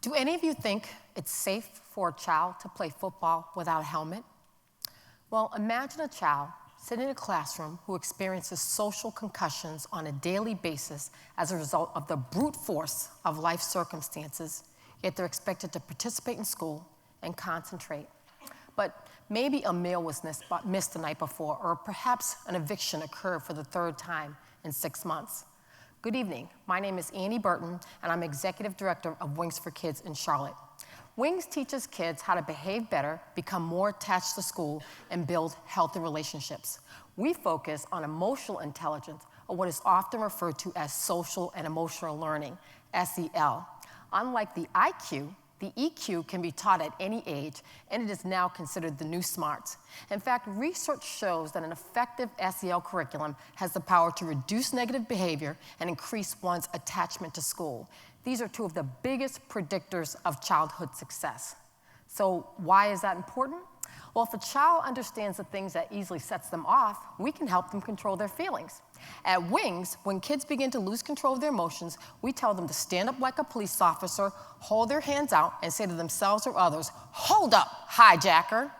Do any of you think it's safe for a child to play football without a helmet? Well, imagine a child sitting in a classroom who experiences social concussions on a daily basis as a result of the brute force of life circumstances, yet they're expected to participate in school and concentrate. But maybe a meal was missed the night before, or perhaps an eviction occurred for the third time in 6 months. Good evening. My name is Annie Burton, and I'm Executive Director of Wings for Kids in Charlotte. Wings teaches kids how to behave better, become more attached to school, and build healthy relationships. We focus on emotional intelligence, or what is often referred to as social and emotional learning, SEL. Unlike the IQ, the EQ can be taught at any age, and it is now considered the new smarts. In fact, research shows that an effective SEL curriculum has the power to reduce negative behavior and increase one's attachment to school. These are two of the biggest predictors of childhood success. So why is that important? Well, if a child understands the things that easily sets them off, we can help them control their feelings. At Wings, when kids begin to lose control of their emotions, we tell them to stand up like a police officer, hold their hands out, and say to themselves or others, "Hold up, hijacker."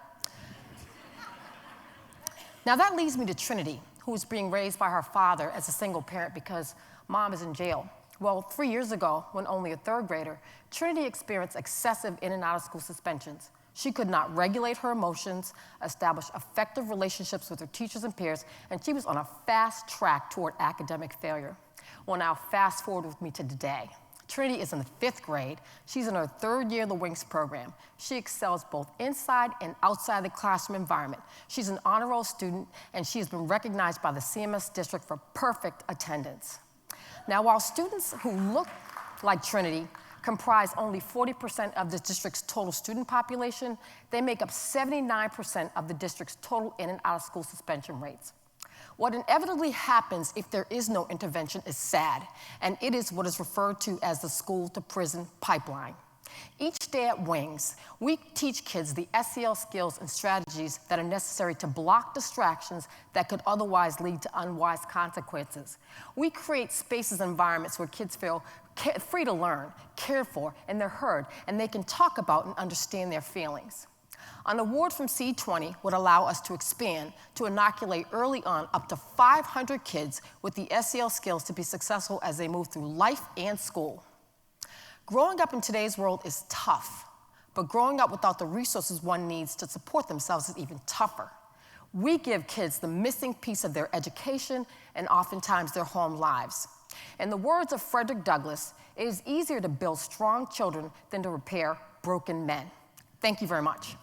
Now that leads me to Trinity, who is being raised by her father as a single parent because mom is in jail. Well, 3 years ago, when only a third grader, Trinity experienced excessive in and out of school suspensions. She could not regulate her emotions, establish effective relationships with her teachers and peers, and she was on a fast track toward academic failure. Well, now fast forward with me to today. Trinity is in the 5th grade. She's in her 3rd year of the Wings program. She excels both inside and outside the classroom environment. She's an honor roll student, and she has been recognized by the CMS district for perfect attendance. Now, while students who look like Trinity comprise only 40% of the district's total student population, they make up 79% of the district's total in and out of school suspension rates. What inevitably happens if there is no intervention is sad, and it is what is referred to as the school-to-prison pipeline. Each day at Wings, we teach kids the SEL skills and strategies that are necessary to block distractions that could otherwise lead to unwise consequences. We create spaces and environments where kids feel free to learn, cared for, and they're heard, and they can talk about and understand their feelings. An award from SEED20 would allow us to expand to inoculate early on up to 500 kids with the SEL skills to be successful as they move through life and school. Growing up in today's world is tough, but growing up without the resources one needs to support themselves is even tougher. We give kids the missing piece of their education and oftentimes their home lives. In the words of Frederick Douglass, it is easier to build strong children than to repair broken men. Thank you very much.